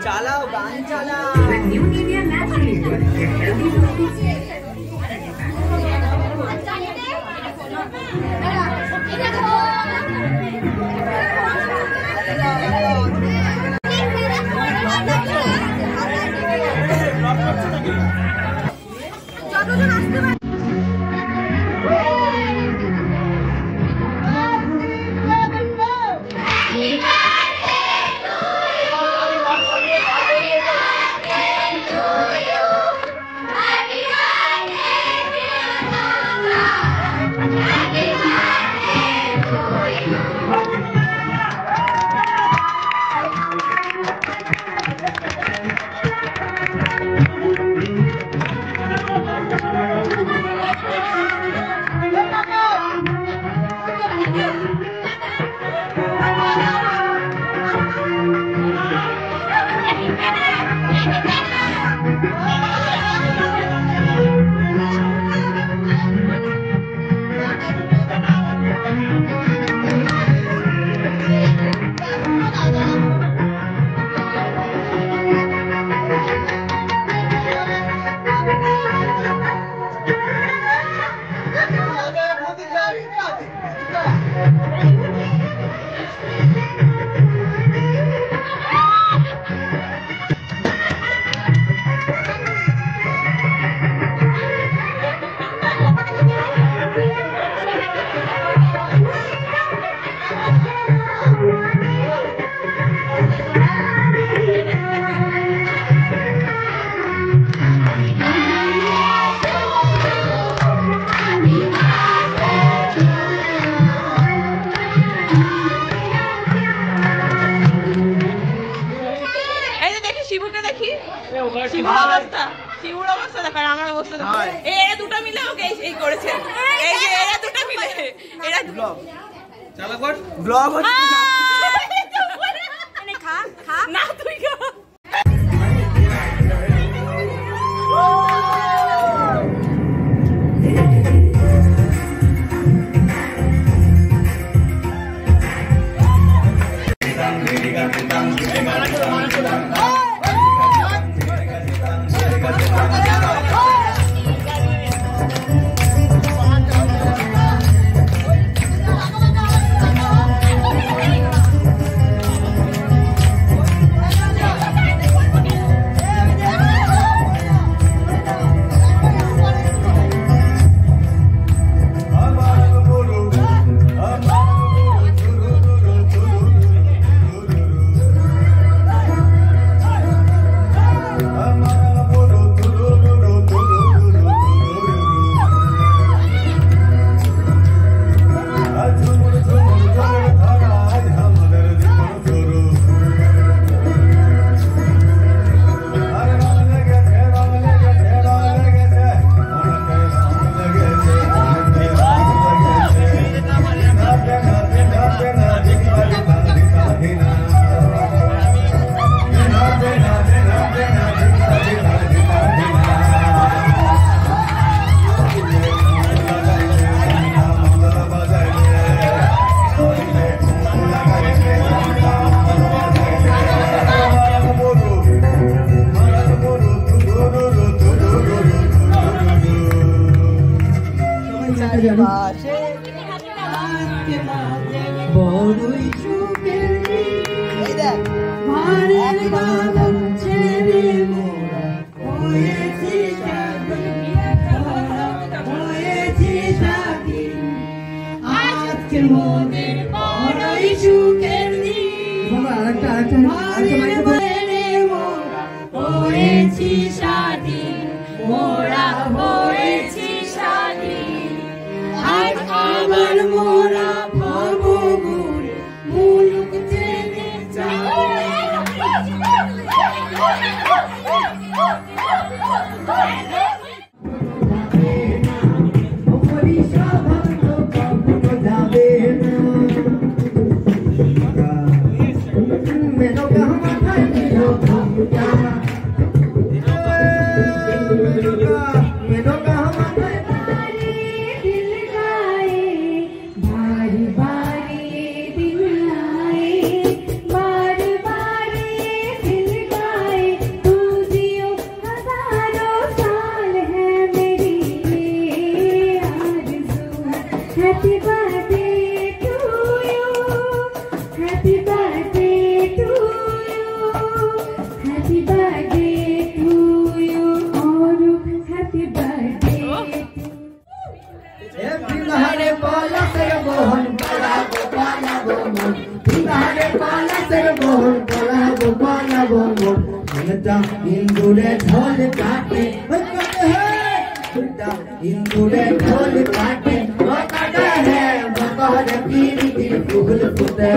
चालाओ गान चालाओ new India naturally good পাশে বড়ই সুখের এই দেখ ভারের বাঁধন ছেড়ে মোরা হয়েছি স্বাধীন, হয়েছি স্বাধীন। আজকে মোদের বড়ই সুখের দিন, ভারের বাঁধনে মোরা হয়েছি স্বাধীন, মোরা হয়েছি স্বাধীন। আজ আবার মোরা ভবঘুর মুলুক ছেড়ে Happy birthday to you, happy birthday to you, happy birthday to you, Auru, happy birthday to you. Bihare palasar bohon palabo palabo mon, bihare palasar bohon palabo palabo mon, mata indure dhol kaate, indure dhol kaate. बगोरे पीरी तिर फूल फुटे,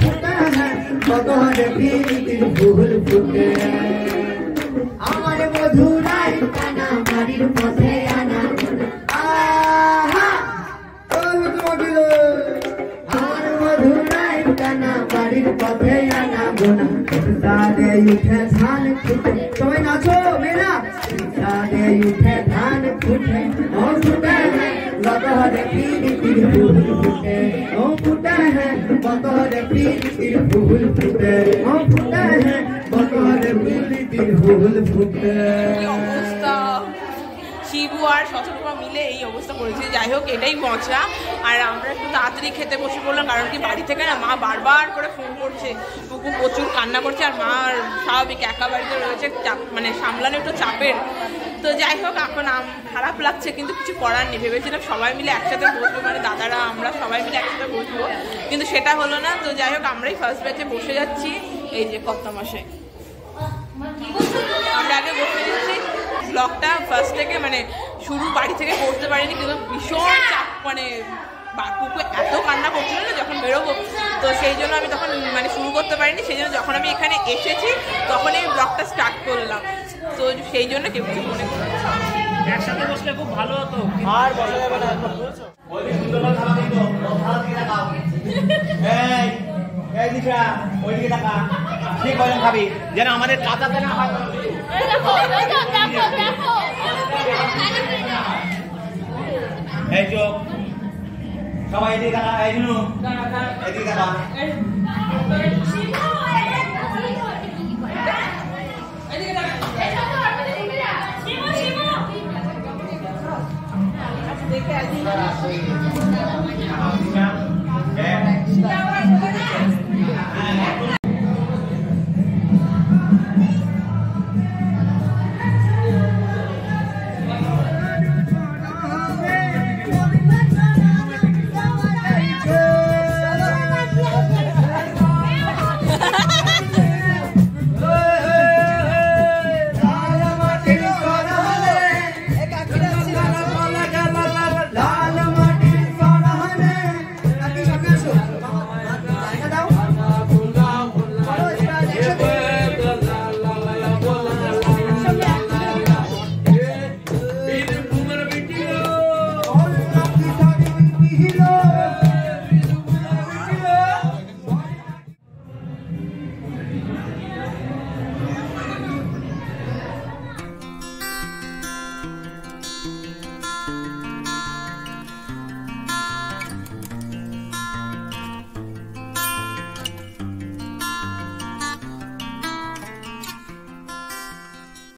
फुटे है बगोरे पीरी तिर फूल फुटे। আমার মধুরাই কানা বাড়ির পথে আনা আহা ও মধুরে আমার মধুরাই কানা বাড়ির পথে আনা গোনা সাদে উঠে ধান ফুটে সবাই নাচো মেরা সাদে উঠে ধান ফুটে ও ফুটে बगोरे पीरी तिर फूल फुटे, ओ फुटे है बगोरे पीरी तिर फूल फुटे, ओ फुटे है बगोरे पीरी तिर फूल फुटे। শিবু আর শতরূপা মিলে এই অবস্থা করেছে। যাই হোক, এটাই মজা। আর আমরা একটু তাড়াতাড়ি খেতে বসে পড়লাম, কারণ কি বাড়ি থেকে না মা বারবার করে ফোন করছে, কুকু প্রচুর কান্না করছে, আর মা স্বাভাবিক একা বাড়িতে রয়েছে, মানে সামলানো একটু চাপের। তো যাই হোক, এখন খারাপ লাগছে, কিন্তু কিছু করার নেই। ভেবেছিলাম সবাই মিলে একসাথে বসবো, মানে দাদারা আমরা সবাই মিলে একসাথে বসবো, কিন্তু সেটা হলো না। তো যাই হোক, আমরাই ফার্স্ট ব্যাচে বসে যাচ্ছি। এই যে কত মাসে আমরা আগে বসে যাচ্ছি। ব্লগটা ফার্স্ট থেকে মানে শুরু বাড়ি থেকে করতে পারিনি, কিন্তু ভীষণ চাপ, মানে কুকু এত কান্না করছিল না যখন বেরোবো, তো সেই জন্য আমি তখন মানে শুরু করতে পারিনি। সেই জন্য যখন আমি এখানে এসেছি তখনই আমি ব্লগটা স্টার্ট করলাম। তো সেই জন্য কেউ কিছু মনে করছে একসাথে বসলে খুব ভালো হতো, আর বসা যাবে না এখন বুঝছো। এই দিশা ওইদিকে টাকা ঠিক কয়জন খাবি যেন আমাদের কাঁচাতে না হয়। এই চোখ সবাই এদিকে টাকা, এই জন্য এদিকে টাকা। দেখে